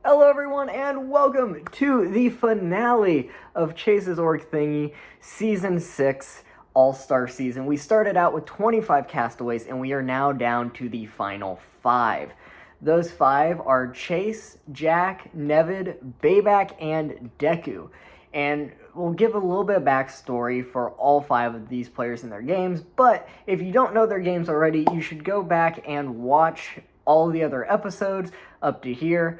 Hello everyone and welcome to the finale of Chase's Org Thingy Season 6 All-Star Season. We started out with 25 castaways and we are now down to the final 5. Those 5 are Chase, Jack, Nevid, Bayback, and Deku. And we'll give a little bit of backstory for all 5 of these players in their games, but if you don't know their games already, you should go back and watch all the other episodes up to here.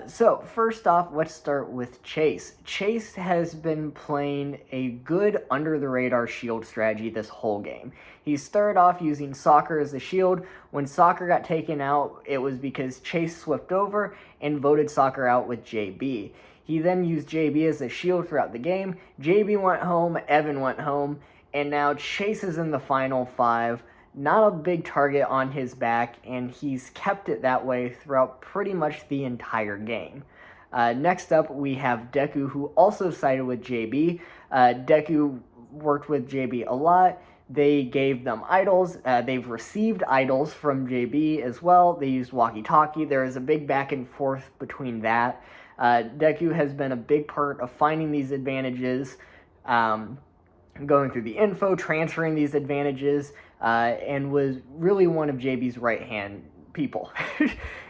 So first off, let's start with Chase. Chase has been playing a good under-the-radar shield strategy this whole game. He started off using Soccer as a shield. When Soccer got taken out, it was because Chase slipped over and voted Soccer out with JB. He then used JB as a shield throughout the game. JB went home, Evan went home, and now Chase is in the final 5. Not a big target on his back, and he's kept it that way throughout pretty much the entire game. Next up, we have Deku, who also sided with JB. Deku worked with JB a lot. They gave them idols. They've received idols from JB as well. They used walkie-talkie. There is a big back and forth between that. Deku has been a big part of finding these advantages, going through the info, transferring these advantages, and was really one of JB's right-hand people.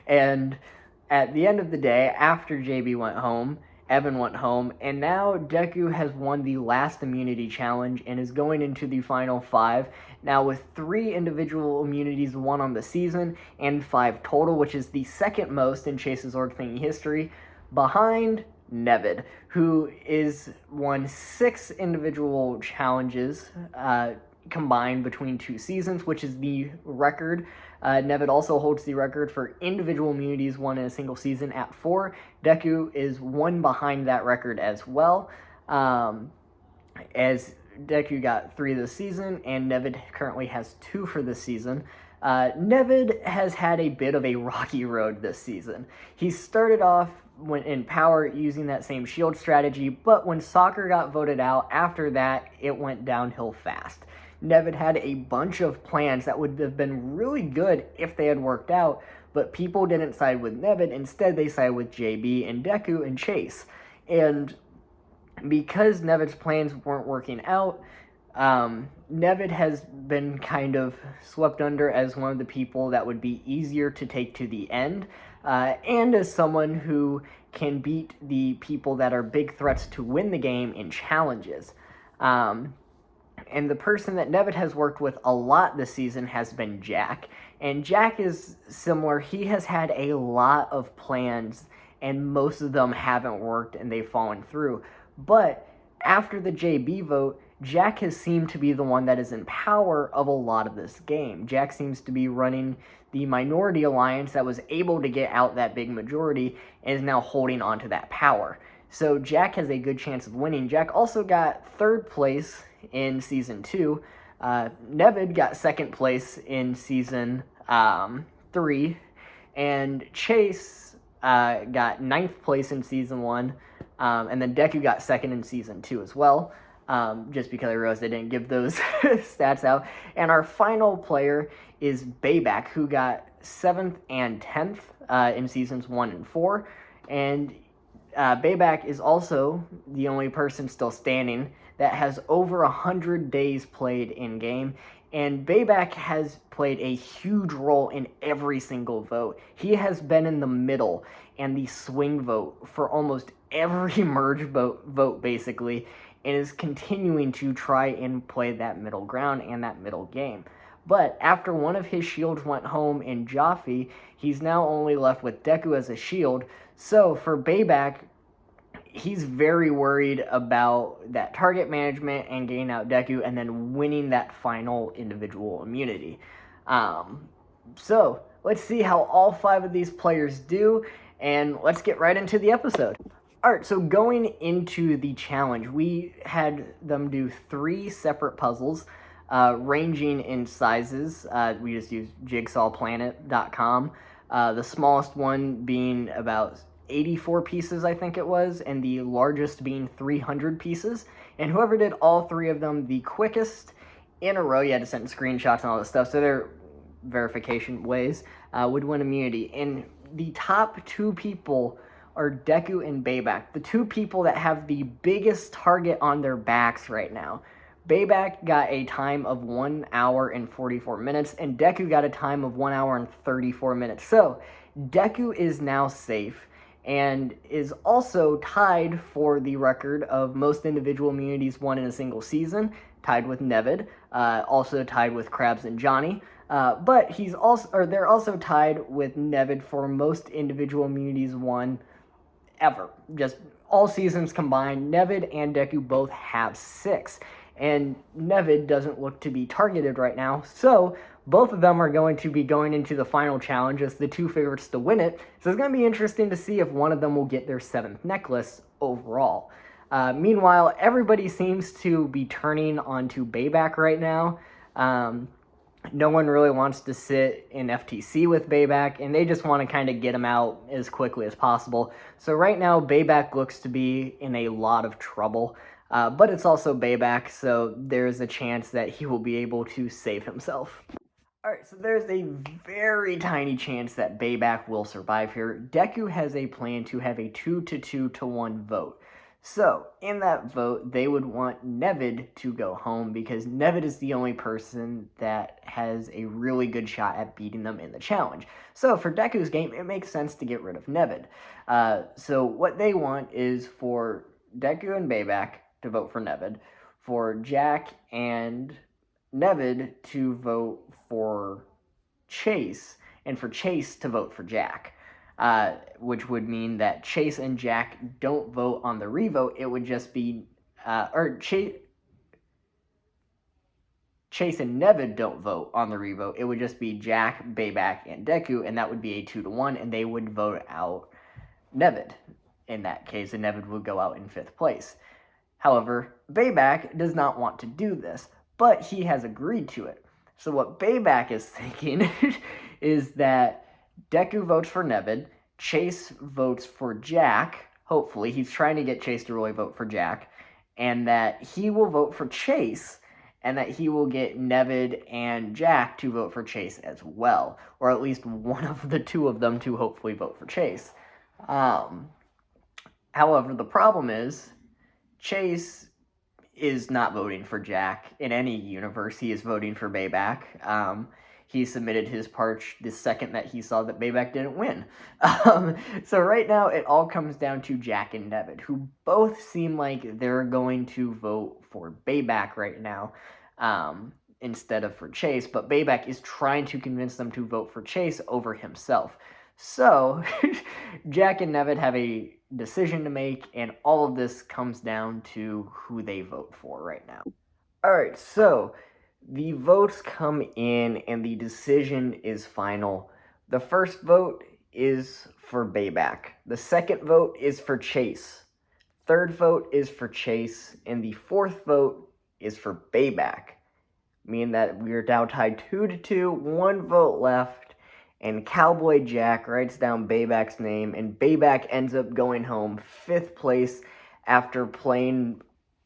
And at the end of the day, after JB went home, Evan went home, and now Deku has won the last immunity challenge and is going into the final 5, now with 3 individual immunities won on the season, and 5 total, which is the second most in Chase's Org Thingy history, behind Nevid, who is won 6 individual challenges combined between 2 seasons, which is the record. Nevid also holds the record for individual immunities won in a single season at 4. Deku is 1 behind that record as well, as Deku got 3 this season, and Nevid currently has 2 for this season. Nevid has had a bit of a rocky road this season. He started off when in power using that same shield strategy, but when Soccer got voted out, after that, it went downhill fast. Nevid had a bunch of plans that would have been really good if they had worked out, but people didn't side with Nevid. Instead, they sided with JB and Deku and Chase. And because Nevid's plans weren't working out, Nevid has been kind of swept under as one of the people that would be easier to take to the end, and as someone who can beat the people that are big threats to win the game in challenges. And the person that Nevid has worked with a lot this season has been Jack. And Jack is similar. He has had a lot of plans, and most of them haven't worked and they've fallen through. But after the JB vote, Jack has seemed to be the one that is in power of a lot of this game. Jack seems to be running the minority alliance that was able to get out that big majority and is now holding on to that power. So Jack has a good chance of winning. Jack also got 3rd place in Season 2. Nevid got 2nd place in Season 3. And Chase got 9th place in Season 1. And then Deku got 2nd in Season 2 as well. Just because I realized I didn't give those stats out. And our final player is Bayback, who got 7th and 10th in Seasons 1 and 4. And Bayback is also the only person still standing that has over 100 days played in-game, and Bayback has played a huge role in every single vote. He has been in the middle and the swing vote for almost every merge vote basically, and is continuing to try and play that middle ground and that middle game. But after one of his shields went home in Jaffe, he's now only left with Deku as a shield. So for Bayback, he's very worried about that target management and getting out Deku and then winning that final individual immunity. So let's see how all 5 of these players do, and let's get right into the episode. Alright, so going into the challenge, we had them do 3 separate puzzles, ranging in sizes. We just used jigsawplanet.com. The smallest one being about 84 pieces, I think it was, and the largest being 300 pieces. And whoever did all 3 of them the quickest in a row, you had to send screenshots and all this stuff, so they're verification ways, would win immunity. And the top 2 people are Deku and Bayback, the two people that have the biggest target on their backs right now. Bayback got a time of 1 hour and 44 minutes, and Deku got a time of 1 hour and 34 minutes. So, Deku is now safe and is also tied for the record of most individual immunities won in a single season, tied with Nevid, also tied with Krabs and Johnny. But they're also tied with Nevid for most individual immunities won ever. Just all seasons combined, Nevid and Deku both have 6. And Nevid doesn't look to be targeted right now, so both of them are going to be going into the final challenge as the two favorites to win it. So it's going to be interesting to see if one of them will get their 7th necklace overall. Meanwhile, everybody seems to be turning onto Bayback right now. No one really wants to sit in FTC with Bayback, and they just want to kind of get him out as quickly as possible. So right now, Bayback looks to be in a lot of trouble. But it's also Bayback, so there's a chance that he will be able to save himself. Alright, so there's a very tiny chance that Bayback will survive here. Deku has a plan to have a 2-2-1 vote. So, in that vote, they would want Nevid to go home because Nevid is the only person that has a really good shot at beating them in the challenge. So, for Deku's game, it makes sense to get rid of Nevid. So, what they want is for Deku and Bayback to vote for Nevid, for Jack and Nevid to vote for Chase, and for Chase to vote for Jack. Which would mean that Chase and Jack don't vote on the revote. It would just be, Chase and Nevid don't vote on the revote. It would just be Jack, Bayback, and Deku, and that would be a 2-1, and they would vote out Nevid in that case, and Nevid would go out in 5th place. However, Bayback does not want to do this, but he has agreed to it. So what Bayback is thinking is that Deku votes for Nevid, Chase votes for Jack, hopefully, he's trying to get Chase to really vote for Jack, and that he will vote for Chase, and that he will get Nevid and Jack to vote for Chase as well, or at least one of the two of them to hopefully vote for Chase. However, the problem is, Chase is not voting for Jack in any universe. He is voting for Bayback. He submitted his parch the second that he saw that Bayback didn't win. So right now, it all comes down to Jack and Nevid, who both seem like they're going to vote for Bayback right now instead of for Chase, but Bayback is trying to convince them to vote for Chase over himself. So, Jack and Nevid have a decision to make, and all of this comes down to who they vote for right now. Alright, so the votes come in, and the decision is final. The first vote is for Bayback. The second vote is for Chase. Third vote is for Chase, and the fourth vote is for Bayback, meaning that we are now tied 2-2, 1 vote left. And Cowboy Jack writes down Bayback's name, and Bayback ends up going home 5th place after playing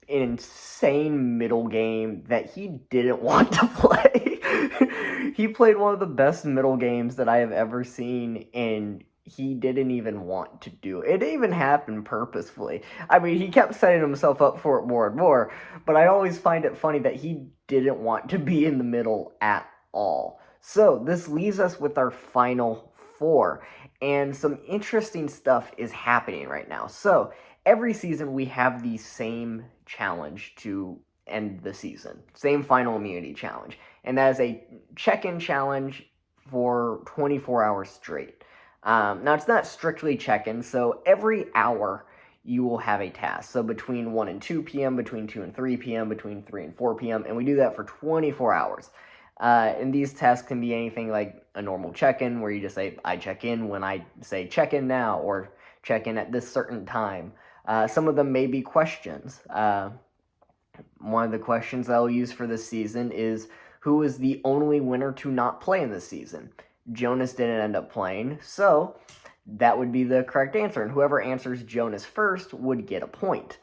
an insane middle game that he didn't want to play. He played one of the best middle games that I have ever seen, and he didn't even want to do it. It even happened purposefully. I mean, he kept setting himself up for it more and more, but I always find it funny that he didn't want to be in the middle at all. So, this leaves us with our final 4, and some interesting stuff is happening right now. So, every season we have the same challenge to end the season, same final immunity challenge, and that is a check-in challenge for 24 hours straight. Now, it's not strictly check-in, so every hour you will have a task. So, between 1 and 2 p.m., between 2 and 3 p.m., between 3 and 4 p.m., and we do that for 24 hours. And these tasks can be anything like a normal check-in, where you just say, I check in when I say check in now, or check in at this certain time. Some of them may be questions. One of the questions I'll use for this season is, who is the only winner to not play in this season? Jonas didn't end up playing, so that would be the correct answer, and whoever answers Jonas first would get a point.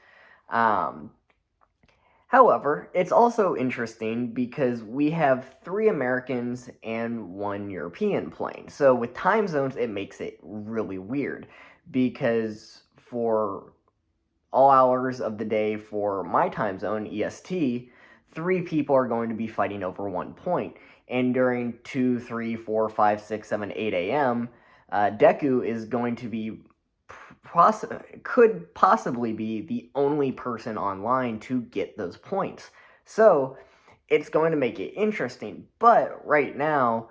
However, it's also interesting because we have 3 Americans and 1 European playing. So with time zones, it makes it really weird because for all hours of the day for my time zone, EST, 3 people are going to be fighting over 1 point. And during 2, 3, 4, 5, 6, 7, 8 a.m., Deku is going to be could possibly be the only person online to get those points. So it's going to make it interesting. But right now,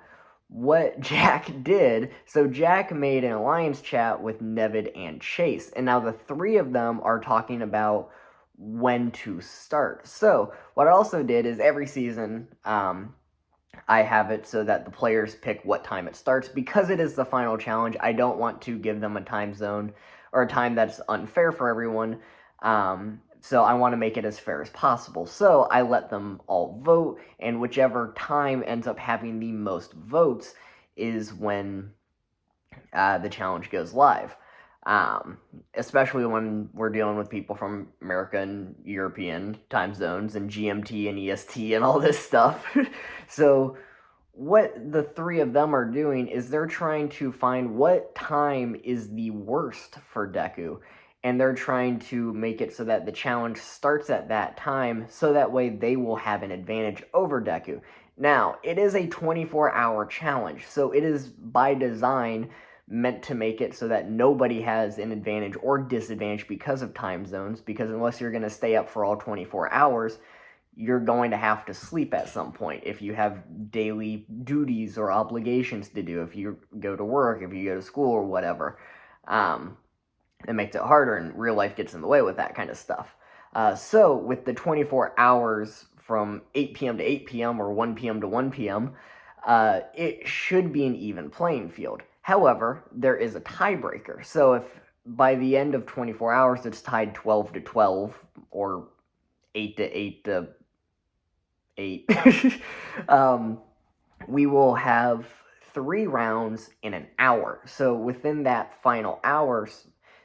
what Jack did, so Jack made an alliance chat with Nevid and Chase, and now the 3 of them are talking about when to start. So what I also did is every season, I have it so that the players pick what time it starts. Because it is the final challenge, I don't want to give them a time zone or a time that's unfair for everyone. So I want to make it as fair as possible. So I let them all vote, and whichever time ends up having the most votes is when the challenge goes live. Especially when we're dealing with people from American, European time zones and GMT and EST and all this stuff. So what the 3 of them are doing is they're trying to find what time is the worst for Deku, and they're trying to make it so that the challenge starts at that time, so that way they will have an advantage over Deku. Now, it is a 24-hour challenge, so it is by design meant to make it so that nobody has an advantage or disadvantage because of time zones, because unless you're going to stay up for all 24 hours, you're going to have to sleep at some point if you have daily duties or obligations to do, if you go to work, if you go to school or whatever. It makes it harder, and real life gets in the way with that kind of stuff. So with the 24 hours from 8 p.m. to 8 p.m. or 1 p.m. to 1 p.m., it should be an even playing field. However, there is a tiebreaker. So if by the end of 24 hours it's tied 12 to 12 or 8 to 8 to 8, we will have 3 rounds in an hour. So within that final hour,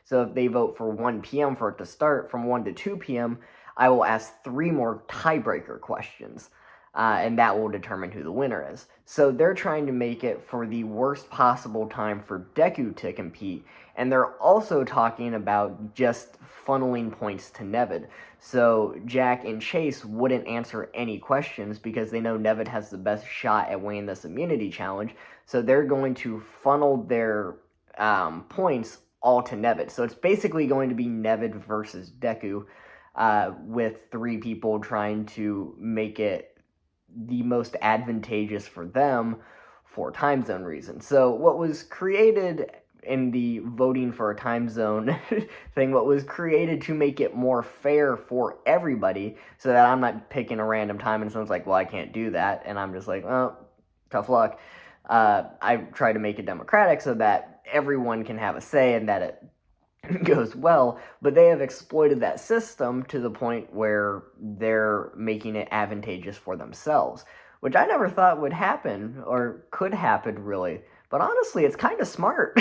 so if they vote for 1 p.m. for it to start, from 1 to 2 p.m., I will ask 3 more tiebreaker questions. And that will determine who the winner is. So they're trying to make it for the worst possible time for Deku to compete, and they're also talking about just funneling points to Nevid. So Jack and Chase wouldn't answer any questions because they know Nevid has the best shot at winning this immunity challenge, so they're going to funnel their points all to Nevid. So it's basically going to be Nevid versus Deku, with 3 people trying to make it the most advantageous for them for time zone reasons. So what was created in the voting for a time zone thing, what was created to make it more fair for everybody, so that I'm not picking a random time and someone's like, well, I can't do that, and I'm just like, well, tough luck. I try to make it democratic so that everyone can have a say and that it goes well, but they have exploited that system to the point where they're making it advantageous for themselves, which I never thought would happen or could happen, really. But honestly, it's kind of smart.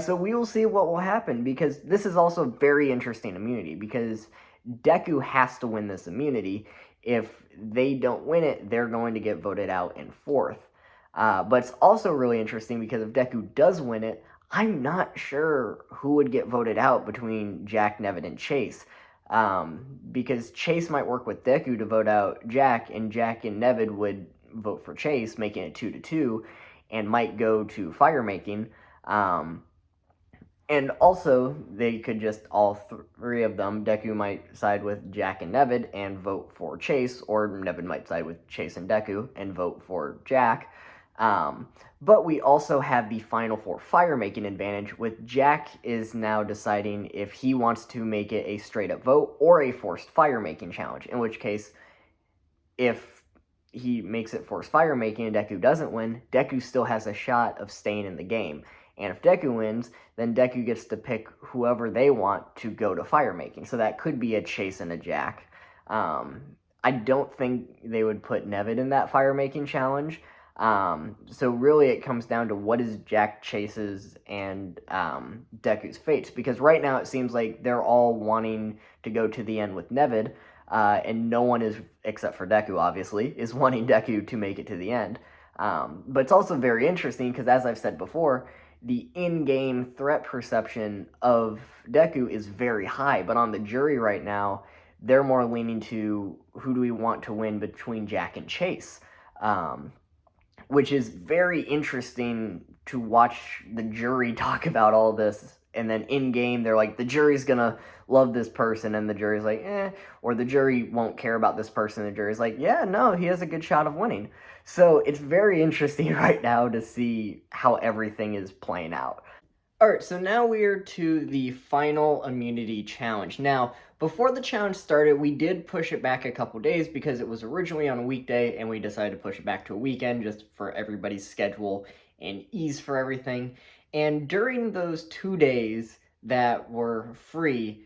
So we will see what will happen, because this is also very interesting immunity, because Deku has to win this immunity. If they don't win it, they're going to get voted out in 4th. But it's also really interesting because if Deku does win it, I'm not sure who would get voted out between Jack, Nevid, and Chase. Because Chase might work with Deku to vote out Jack, and Jack and Nevid would vote for Chase, making it 2 to 2, and might go to fire making. And also, they could just, all 3 of them, Deku might side with Jack and Nevid and vote for Chase, or Nevid might side with Chase and Deku and vote for Jack. But we also have the final 4 fire-making advantage, with Jack is now deciding if he wants to make it a straight-up vote or a forced fire-making challenge, in which case, if he makes it forced fire-making and Deku doesn't win, Deku still has a shot of staying in the game. And if Deku wins, then Deku gets to pick whoever they want to go to fire-making. So that could be a Chase and a Jack. I don't think they would put Nevid in that fire-making challenge. So really it comes down to what is Jack, Chase's, and Deku's fates, because right now it seems like they're all wanting to go to the end with Nevid, and no one is, except for Deku obviously, is wanting Deku to make it to the end. But it's also very interesting because, as I've said before, the in-game threat perception of Deku is very high, but on the jury right now, they're more leaning to who do we want to win between Jack and Chase, um, which is very interesting to watch the jury talk about all this. And then in game, they're like, the jury's gonna love this person, and the jury's like, or the jury won't care about this person. The jury's like, yeah, no, he has a good shot of winning. So it's very interesting right now to see how everything is playing out. Alright, so now we're to the final immunity challenge. Now, before the challenge started, we did push it back a couple days because it was originally on a weekday, and we decided to push it back to a weekend just for everybody's schedule and ease for everything. And during those 2 days that were free,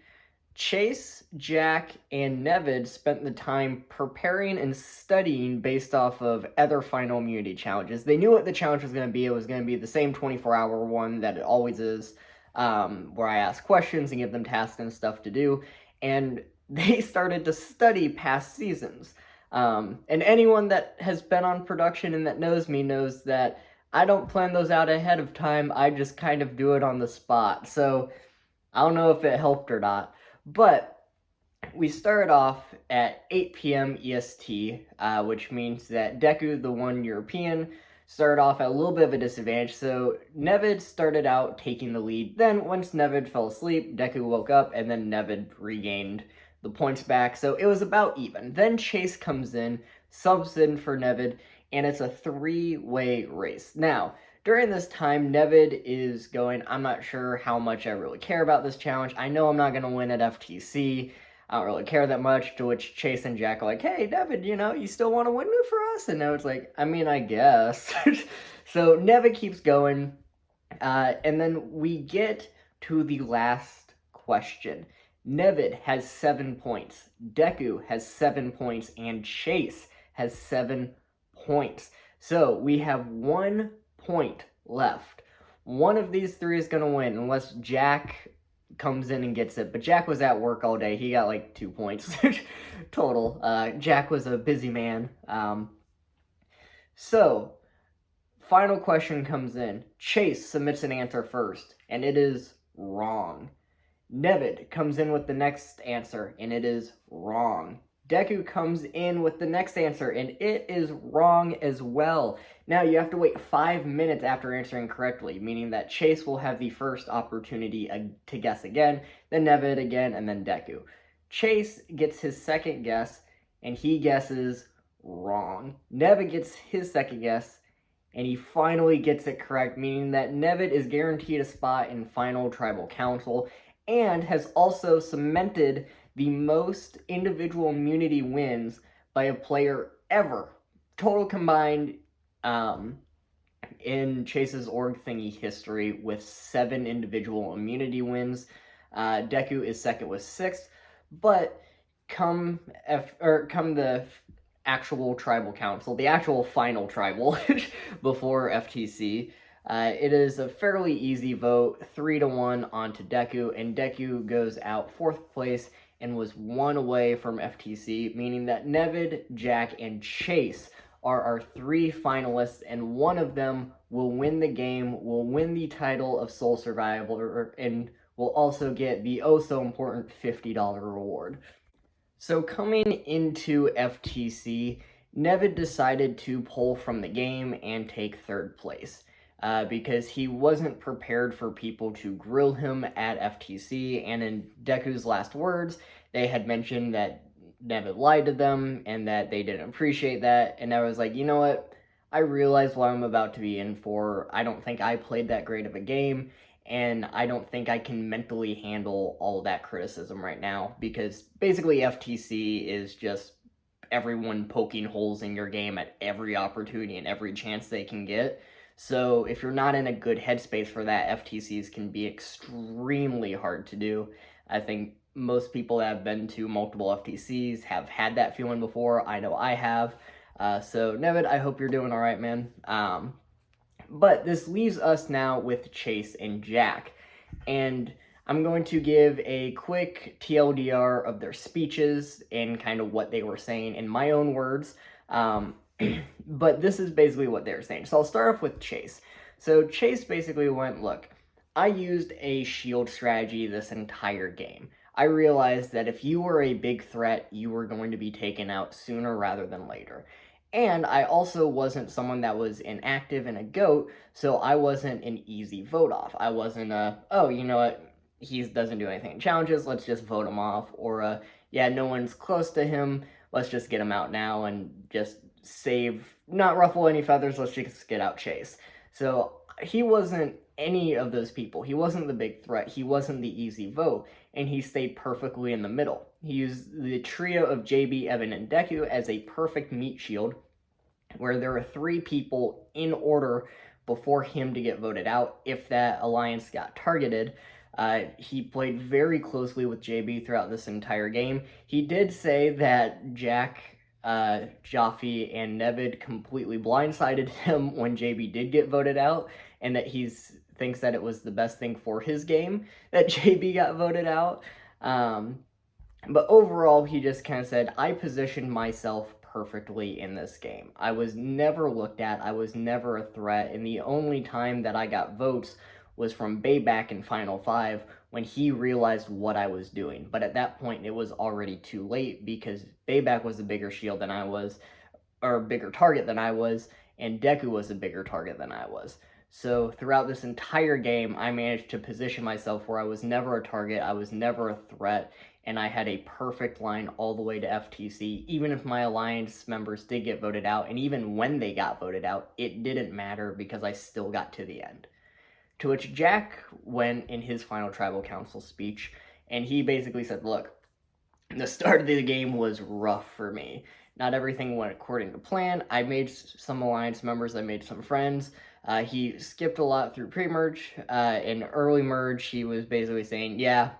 Chase, Jack, and Nevid spent the time preparing and studying based off of other final immunity challenges. They knew what the challenge was going to be. It was going to be the same 24-hour one that it always is, where I ask questions and give them tasks and stuff to do. And they started to study past seasons. And anyone that has been on production and that knows me knows that I don't plan those out ahead of time. I just kind of do it on the spot. So I don't know if it helped or not. But we started off at 8 p.m. EST, which means that Deku, the one European, started off at a little bit of a disadvantage. So Nevid started out taking the lead. Then once Nevid fell asleep, Deku woke up, and then Nevid regained the points back. So it was about even. Then Chase comes in, subs in for Nevid, and it's a 3-way race. Now, during this time, Nevid is going, I'm not sure how much I really care about this challenge. I know I'm not going to win at FTC. I don't really care that much. To which Chase and Jack are like, hey, Nevid, you still want to win for us? And Nevid's like, I mean, I guess. So Nevid keeps going. And then we get to the last question. Nevid has 7 points. Deku has 7 points. And Chase has 7 points. So we have 1 point left. One of these 3 is going to win unless Jack comes in and gets it. But Jack was at work all day. He got like 2 points total. Jack was a busy man. So, final question comes in. Chase submits an answer first, and it is wrong. Nevid comes in with the next answer, and it is wrong. Deku comes in with the next answer, and it is wrong as well. Now, you have to wait 5 minutes after answering correctly, meaning that Chase will have the first opportunity to guess again, then Nevid again, and then Deku. Chase gets his second guess, and he guesses wrong. Nevid gets his second guess, and he finally gets it correct, meaning that Nevid is guaranteed a spot in Final Tribal Council, and has also cemented the most individual immunity wins by a player ever. Total combined in Chase's org thingy history with 7 individual immunity wins. Deku is second with 6, but come the actual tribal council, the actual final tribal before FTC, it is a fairly easy vote, 3-1 onto Deku, and Deku goes out 4th place and was 1 away from FTC, meaning that Nevid, Jack, and Chase are our 3 finalists, and one of them will win the game, will win the title of Sole Survivor, and will also get the oh-so-important $50 reward. So coming into FTC, Nevid decided to pull from the game and take 3rd place. Because he wasn't prepared for people to grill him at FTC, and in Deku's last words, they had mentioned that Nevid lied to them, and that they didn't appreciate that, and I was like, you know what, I realize what I'm about to be in for. I don't think I played that great of a game, and I don't think I can mentally handle all of that criticism right now, because basically FTC is just everyone poking holes in your game at every opportunity and every chance they can get. So if you're not in a good headspace for that, FTCs can be extremely hard to do. I think most people that have been to multiple FTCs have had that feeling before. I know I have. So Nevid, I hope you're doing all right, man. But this leaves us now with Chase and Jack. And I'm going to give a quick TLDR of their speeches and kind of what they were saying in my own words. But this is basically what they were saying. So I'll start off with Chase. So Chase basically went, look, I used a shield strategy this entire game. I realized that if you were a big threat, you were going to be taken out sooner rather than later. And I also wasn't someone that was inactive and a GOAT, so I wasn't an easy vote off. I wasn't oh, you know what, he doesn't do anything in challenges, let's just vote him off. Or, yeah, no one's close to him, let's just get him out now and just save, not ruffle any feathers, let's just get out Chase. So he wasn't any of those people. He wasn't the big threat. He wasn't the easy vote, and he stayed perfectly in the middle. He used the trio of JB, Evan, and Deku as a perfect meat shield, where there were 3 people in order before him to get voted out if that alliance got targeted. He played very closely with JB throughout this entire game. He did say that Jack, Jaffe, and Nevid completely blindsided him when JB did get voted out, and that he thinks that it was the best thing for his game that JB got voted out. But overall, he just kind of said, I positioned myself perfectly in this game. I was never looked at, I was never a threat, and the only time that I got votes was from Bayback in Final 5 when he realized what I was doing. But at that point, it was already too late because Bayback was a bigger shield than I was, or a bigger target than I was, and Deku was a bigger target than I was. So throughout this entire game, I managed to position myself where I was never a target, I was never a threat, and I had a perfect line all the way to FTC. Even if my alliance members did get voted out, and even when they got voted out, it didn't matter because I still got to the end. To which Jack went in his final tribal council speech, and he basically said, look, the start of the game was rough for me. Not everything went according to plan. I made some alliance members, I made some friends. He skipped a lot through pre-merge. In early merge, he was basically saying, yeah,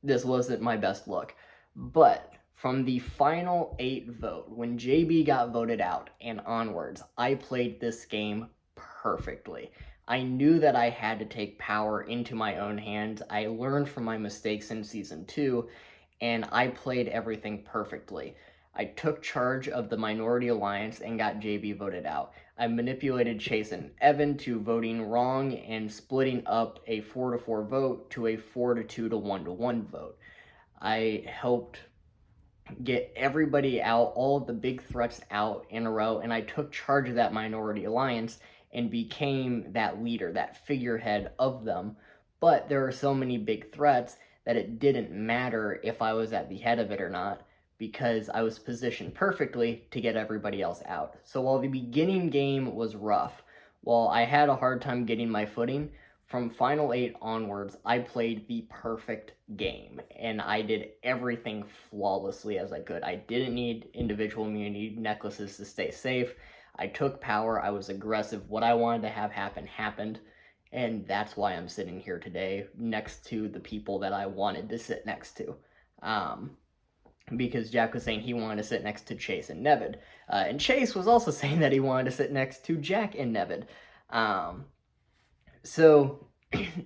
this wasn't my best look. But from the final 8 vote, when JB got voted out and onwards, I played this game perfectly. I knew that I had to take power into my own hands. I learned from my mistakes in Season 2, and I played everything perfectly. I took charge of the Minority Alliance and got JB voted out. I manipulated Chase and Evan to voting wrong and splitting up a 4-4 vote to a 4-2 to 1-1 vote. I helped get everybody out, all of the big threats out in a row, and I took charge of that Minority Alliance and became that leader, that figurehead of them. But there are so many big threats that it didn't matter if I was at the head of it or not, because I was positioned perfectly to get everybody else out. So while the beginning game was rough, while I had a hard time getting my footing, from Final 8 onwards, I played the perfect game, and I did everything flawlessly as I could. I didn't need individual immunity necklaces to stay safe. I took power, I was aggressive, what I wanted to have happen happened, and that's why I'm sitting here today next to the people that I wanted to sit next to. Because Jack was saying he wanted to sit next to Chase and Nevid, and Chase was also saying that he wanted to sit next to Jack and Nevid. So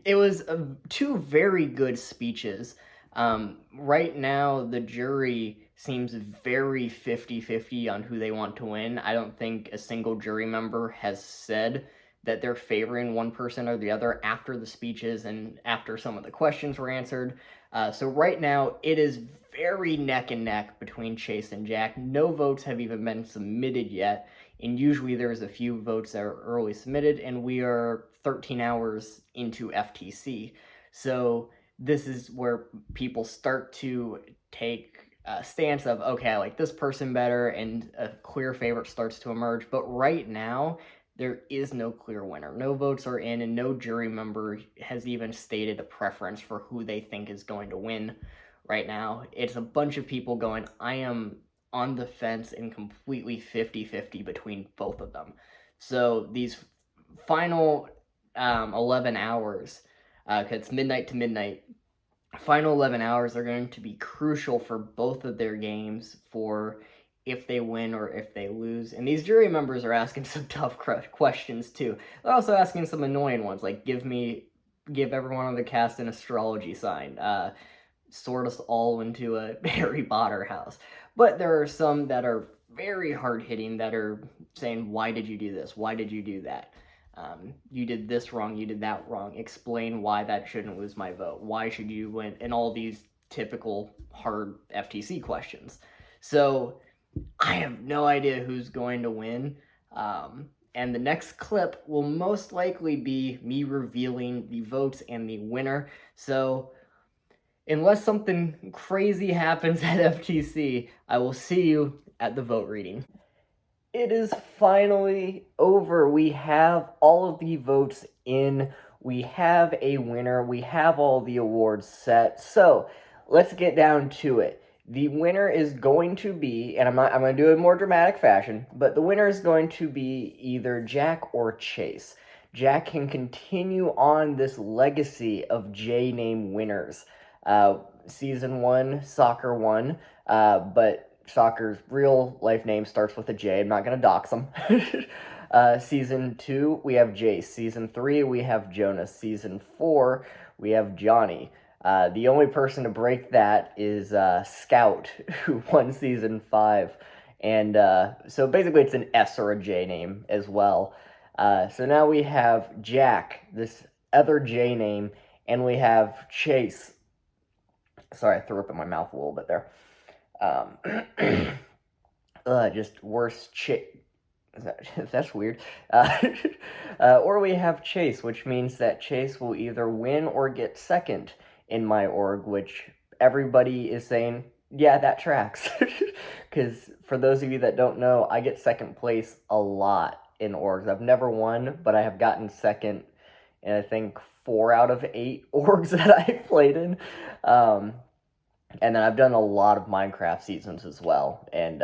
it was 2 very good speeches. Right now, the jury seems very 50-50 on who they want to win. I don't think a single jury member has said that they're favoring one person or the other after the speeches and after some of the questions were answered. So right now, it is very neck and neck between Chase and Jack. No votes have even been submitted yet, and usually there's a few votes that are early submitted, and we are 13 hours into FTC. So this is where people start to take a stance of, okay, I like this person better, and a clear favorite starts to emerge. But right now, there is no clear winner. No votes are in, and no jury member has even stated a preference for who they think is going to win right now. It's a bunch of people going, I am on the fence and completely 50-50 between both of them. So these final 11 hours, because it's midnight to midnight, final 11 hours are going to be crucial for both of their games for if they win or if they lose. And these jury members are asking some tough questions too. They're also asking some annoying ones, like give everyone on the cast an astrology sign, sort us all into a Harry Potter house. But there are some that are very hard-hitting that are saying, why did you do this? Why did you do that? You did this wrong, you did that wrong. Explain why that shouldn't lose my vote. Why should you win? And all these typical hard FTC questions. So I have no idea who's going to win. And the next clip will most likely be me revealing the votes and the winner. So, unless something crazy happens at FTC, I will see you at the vote reading. It is finally over. We have all of the votes in. We have a winner. We have all the awards set. So, let's get down to it. The winner is going to be, and I'm going to do it in more dramatic fashion, but the winner is going to be either Jack or Chase. Jack can continue on this legacy of J-name winners. Season 1, Soccer won, but Soccer's real life name starts with a J. I'm not going to dox him. Season 2, we have Jace. Season 3, we have Jonas. Season 4, we have Johnny. The only person to break that is Scout, who won Season 5. And so basically it's an S or a J name as well. So now we have Jack, this other J name, and we have Chase. Sorry, I threw up in my mouth a little bit there. Just worse that's weird. Or we have Chase, which means that Chase will either win or get second in my org, which everybody is saying, yeah, that tracks. Because for those of you that don't know, I get second place a lot in orgs. I've never won, but I have gotten second in, I think, 4 out of 8 orgs that I've played in. And then I've done a lot of Minecraft seasons as well, and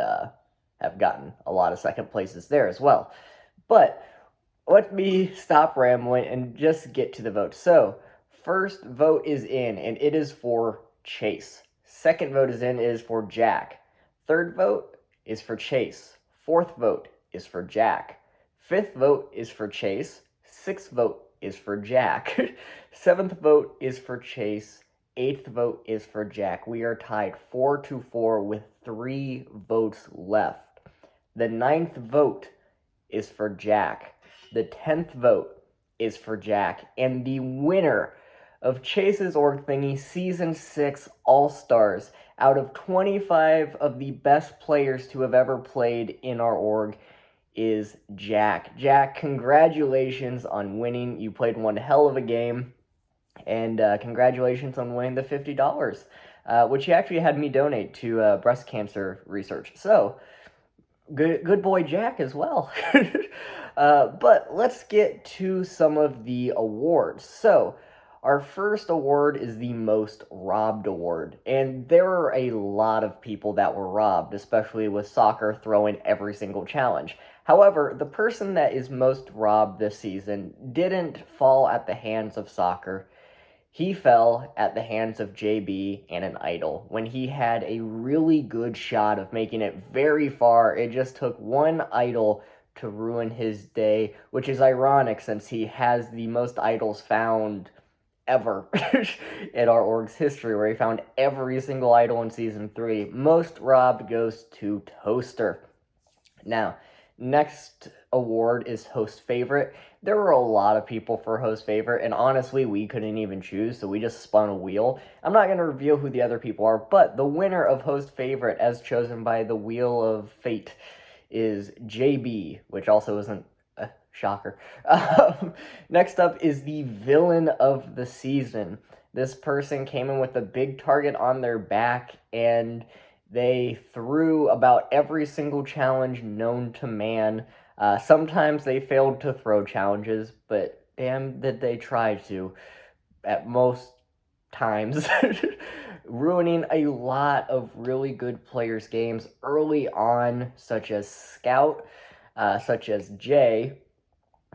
have gotten a lot of second places there as well. But let me stop rambling and just get to the vote. So, first vote is in, and it is for Chase. Second vote is for Jack. Third vote is for Chase. Fourth vote is for Jack. Fifth vote is for Chase. Sixth vote is for Jack. Seventh vote is for Chase. Eighth vote is for Jack. We are tied 4-4 with 3 votes left. The 9th vote is for Jack. The 10th vote is for Jack. And the winner of Chase's Org Thingy Season 6 All-Stars, out of 25 of the best players to have ever played in our org, is Jack. Jack, congratulations on winning. You played one hell of a game. And congratulations on winning the $50, which he actually had me donate to breast cancer research. So, good boy Jack as well. But let's get to some of the awards. So, our first award is the Most Robbed Award. And there are a lot of people that were robbed, especially with Soccer throwing every single challenge. However, the person that is most robbed this season didn't fall at the hands of Soccer. He fell at the hands of JB and an idol. When he had a really good shot of making it very far, it just took one idol to ruin his day, which is ironic since he has the most idols found ever in our org's history, where he found every single idol in Season 3. Most robbed goes to Toaster. Now, next award is Host Favorite. There were a lot of people for Host Favorite, and honestly, we couldn't even choose, so we just spun a wheel. I'm not going to reveal who the other people are, but the winner of Host Favorite, as chosen by the Wheel of Fate, is JB, which also isn't a shocker. Next up is the Villain of the Season. This person came in with a big target on their back, and they threw about every single challenge known to man. Sometimes they failed to throw challenges, but damn did they try to at most times. Ruining a lot of really good players' games early on, such as Scout, such as Jay.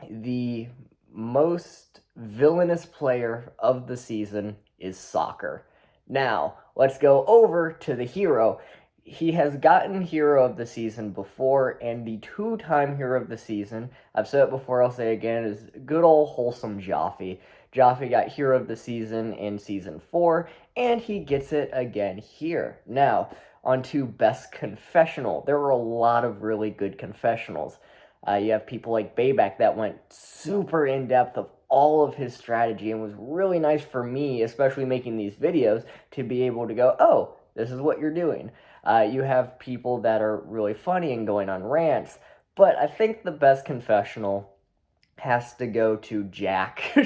The most villainous player of the season is Soccer. Now, let's go over to the hero. He has gotten Hero of the Season before, and the 2-time Hero of the Season, I've said it before, I'll say it again, is good old wholesome Joffy. Joffy got Hero of the Season in Season 4, and he gets it again here. Now, on to Best Confessional. There were a lot of really good confessionals. You have people like Bayback that went super in depth of all of his strategy, and was really nice for me, especially making these videos, to be able to go, oh, this is what you're doing. You have people that are really funny and going on rants, but I think the best confessional has to go to Jack,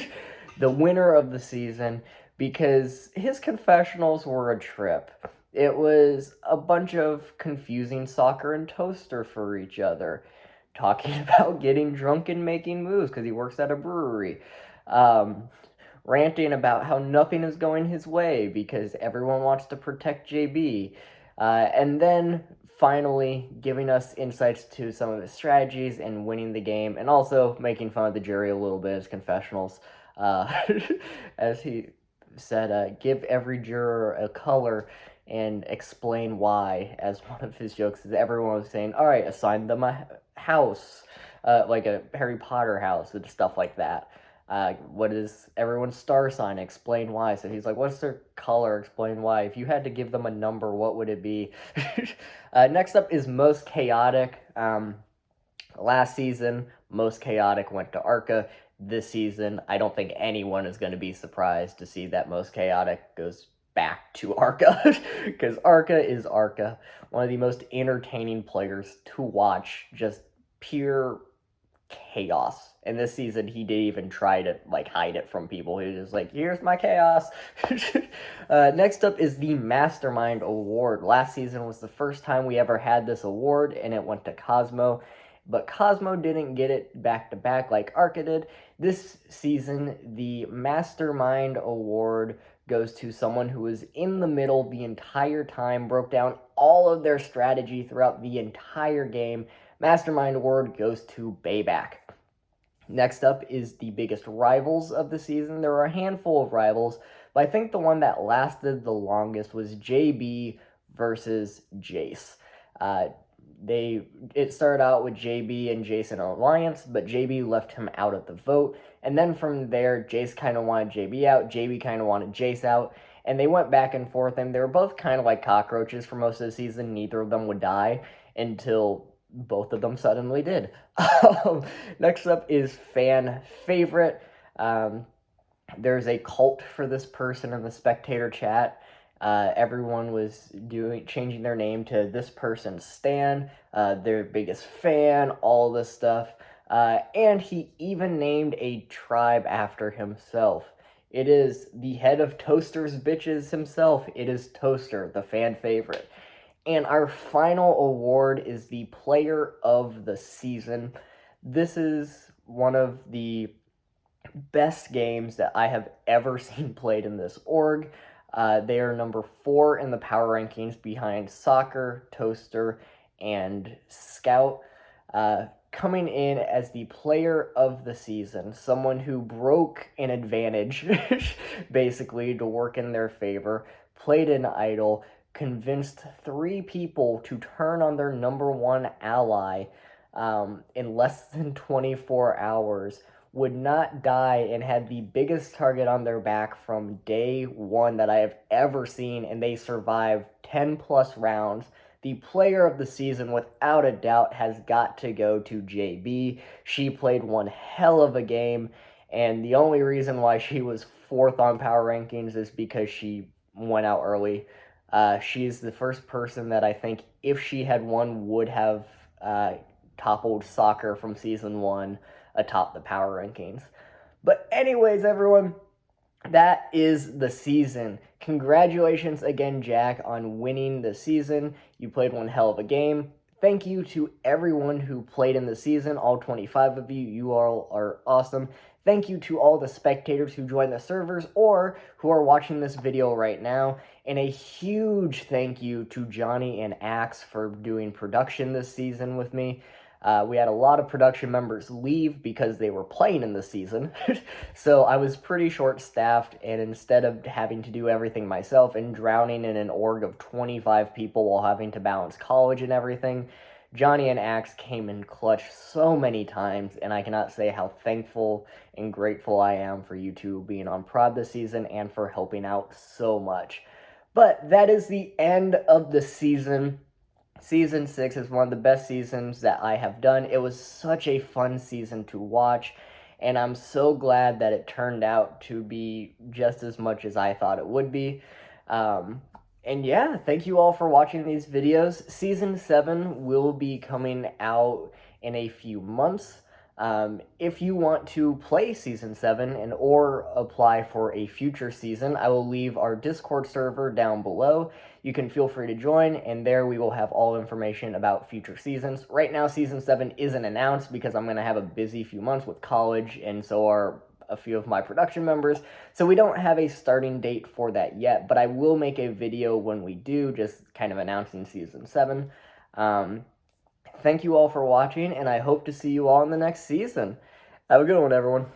the winner of the season, because his confessionals were a trip. It was a bunch of confusing soccer and toaster for each other, talking about getting drunk and making moves because he works at a brewery, um, ranting about how nothing is going his way because everyone wants to protect JB, and then finally giving us insights to some of his strategies and winning the game, and also making fun of the jury a little bit as confessionals. Uh, as he said, give every juror a color and explain why, as one of his jokes is everyone was saying, all right, assign them a house, like a Harry Potter house and stuff like that. What is everyone's star sign? Explain why. So he's like, what's their color? Explain why. If you had to give them a number, what would it be? Next up is most chaotic. Last season, most chaotic went to Arca. This season, I don't think anyone is going to be surprised to see that most chaotic goes back to Arca, because Arca is Arca, one of the most entertaining players to watch, just pure chaos. And this season, he didn't even try to like hide it from people. He was just like, "Here's my chaos." Next up is the Mastermind Award. Last season was the first time we ever had this award, and it went to Cosmo. But Cosmo didn't get it back to back like Arca did. This season, the Mastermind Award goes to someone who was in the middle the entire time, broke down all of their strategy throughout the entire game. Mastermind Award goes to Bayback. Next up is the biggest rivals of the season. There were a handful of rivals, but I think the one that lasted the longest was JB versus Jace. It started out with JB and Jace in an alliance, but JB left him out of the vote. And then from there, Jace kind of wanted JB out, JB kind of wanted Jace out, and they went back and forth, and they were both kind of like cockroaches for most of the season. Neither of them would die until both of them suddenly did. Next up is fan favorite. There's a cult for this person in the spectator chat. Everyone was changing their name to this person's Stan, their biggest fan, all this stuff. And he even named a tribe after himself. It is the head of Toaster's Bitches himself. It is Toaster, the fan favorite. And our final award is the Player of the Season. This is one of the best games that I have ever seen played in this org. They are number 4 in the power rankings behind Soccer, Toaster, and Scout. Coming in as the Player of the Season, someone who broke an advantage, basically, to work in their favor, played an idol, convinced 3 people to turn on their number 1 ally in less than 24 hours, would not die, and had the biggest target on their back from day 1 that I have ever seen, and they survived 10 plus rounds. The Player of the Season, without a doubt, has got to go to JB. She played one hell of a game, and the only reason why she was 4th on power rankings is because she went out early. She's the first person that I think, if she had won, would have toppled Soccer from Season 1 atop the power rankings. But anyways, everyone, that is the season. Congratulations again, Jack, on winning the season. You played one hell of a game. Thank you to everyone who played in the season, all 25 of you. You all are awesome. Thank you to all the spectators who joined the servers or who are watching this video right now. And a huge thank you to Johnny and Axe for doing production this season with me. We had a lot of production members leave because they were playing in the season, so I was pretty short-staffed, and instead of having to do everything myself and drowning in an org of 25 people while having to balance college and everything, Johnny and Axe came in clutch so many times, and I cannot say how thankful and grateful I am for you two being on prod this season and for helping out so much. But that is the end of the season. Season 6 is one of the best seasons that I have done. It was such a fun season to watch, and I'm so glad that it turned out to be just as much as I thought it would be. Um, and yeah, thank you all for watching these videos. Season 7 will be coming out in a few months. If you want to play Season 7 and or apply for a future season, I will leave our Discord server down below. You can feel free to join, and there we will have all information about future seasons. Right now, Season 7 isn't announced because I'm going to have a busy few months with college, and so are a few of my production members. So we don't have a starting date for that yet, but I will make a video when we do, just kind of announcing Season 7. Thank you all for watching, and I hope to see you all in the next season. Have a good one, everyone.